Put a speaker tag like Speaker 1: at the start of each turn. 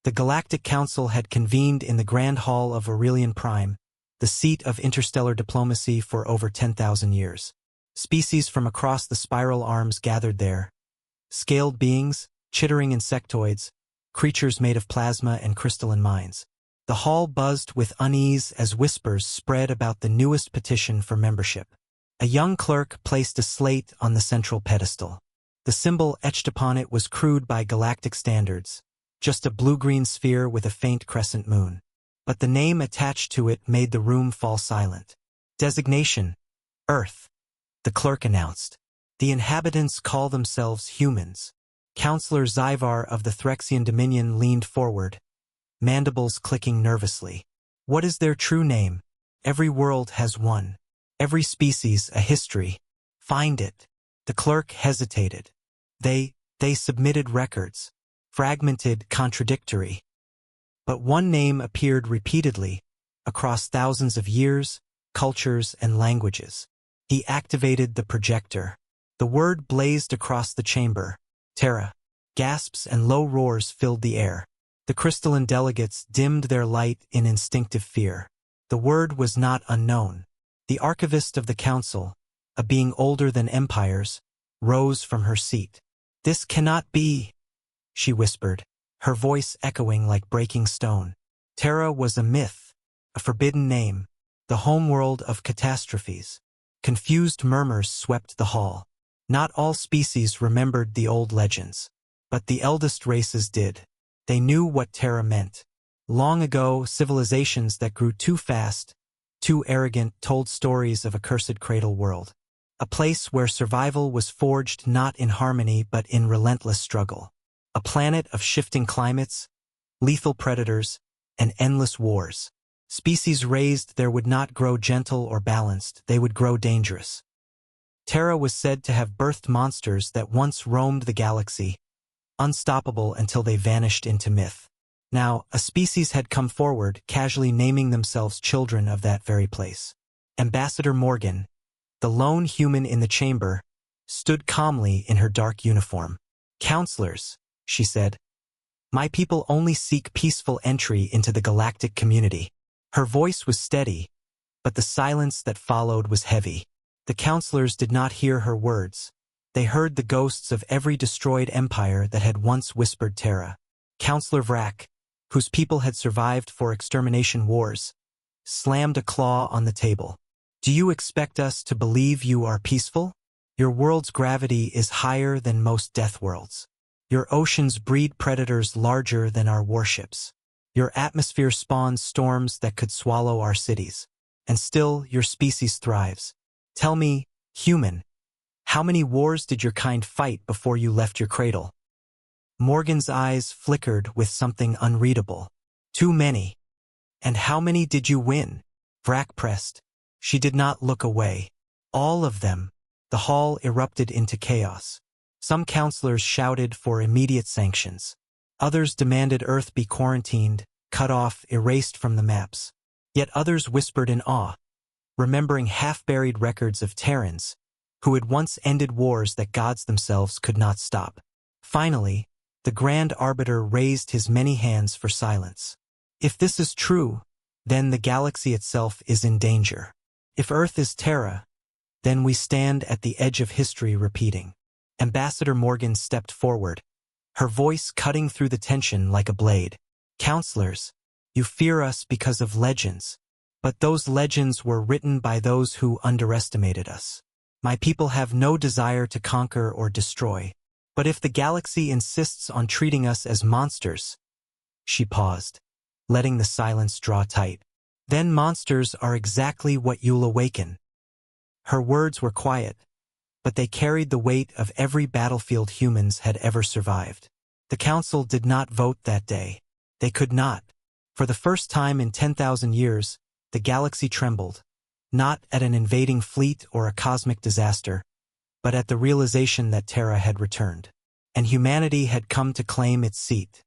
Speaker 1: The Galactic Council had convened in the Grand Hall of Aurelian Prime, the seat of interstellar diplomacy for over 10,000 years. Species from across the spiral arms gathered there. Scaled beings, chittering insectoids, creatures made of plasma and crystalline minds. The hall buzzed with unease as whispers spread about the newest petition for membership. A young clerk placed a slate on the central pedestal. The symbol etched upon it was crude by galactic standards, just a blue-green sphere with a faint crescent moon. But the name attached to it made the room fall silent. Designation: Earth, the clerk announced. The inhabitants call themselves humans. Counselor Zyvar of the Threxian Dominion leaned forward, mandibles clicking nervously. What is their true name? Every world has one. Every species a history. Find it. The clerk hesitated. They submitted records. Fragmented, contradictory. But one name appeared repeatedly, across thousands of years, cultures, and languages. He activated the projector. The word blazed across the chamber. Terra. Gasps and low roars filled the air. The crystalline delegates dimmed their light in instinctive fear. The word was not unknown. The archivist of the council, a being older than empires, rose from her seat. "This cannot be," she whispered, her voice echoing like breaking stone. Terra was a myth, a forbidden name, the homeworld of catastrophes. Confused murmurs swept the hall. Not all species remembered the old legends, but the eldest races did. They knew what Terra meant. Long ago, civilizations that grew too fast, too arrogant, told stories of a cursed cradle world. A place where survival was forged not in harmony but in relentless struggle. A planet of shifting climates, lethal predators, and endless wars. Species raised there would not grow gentle or balanced, they would grow dangerous. Terra was said to have birthed monsters that once roamed the galaxy, unstoppable until they vanished into myth. Now, a species had come forward, casually naming themselves children of that very place. Ambassador Morgan, the lone human in the chamber, stood calmly in her dark uniform. "Counselors," she said, "my people only seek peaceful entry into the galactic community." Her voice was steady, but the silence that followed was heavy. The counselors did not hear her words. They heard the ghosts of every destroyed empire that had once whispered Terra. Counselor Vrak, whose people had survived 4 extermination wars, slammed a claw on the table. "Do you expect us to believe you are peaceful? Your world's gravity is higher than most death worlds. Your oceans breed predators larger than our warships. Your atmosphere spawns storms that could swallow our cities. And still, your species thrives. Tell me, human, how many wars did your kind fight before you left your cradle?" Morgan's eyes flickered with something unreadable. "Too many." "And how many did you win?" Vrak pressed. She did not look away. "All of them." The hall erupted into chaos. Some counselors shouted for immediate sanctions. Others demanded Earth be quarantined, cut off, erased from the maps. Yet others whispered in awe, remembering half-buried records of Terrans, who had once ended wars that gods themselves could not stop. Finally, the Grand Arbiter raised his many hands for silence. "If this is true, then the galaxy itself is in danger. If Earth is Terra, then we stand at the edge of history repeating." Ambassador Morgan stepped forward, her voice cutting through the tension like a blade. "Counselors, you fear us because of legends, but those legends were written by those who underestimated us. My people have no desire to conquer or destroy. But if the galaxy insists on treating us as monsters," she paused, letting the silence draw tight, "then monsters are exactly what you'll awaken." Her words were quiet, but they carried the weight of every battlefield humans had ever survived. The council did not vote that day. They could not. For the first time in 10,000 years, the galaxy trembled, not at an invading fleet or a cosmic disaster, but at the realization that Terra had returned, and humanity had come to claim its seat.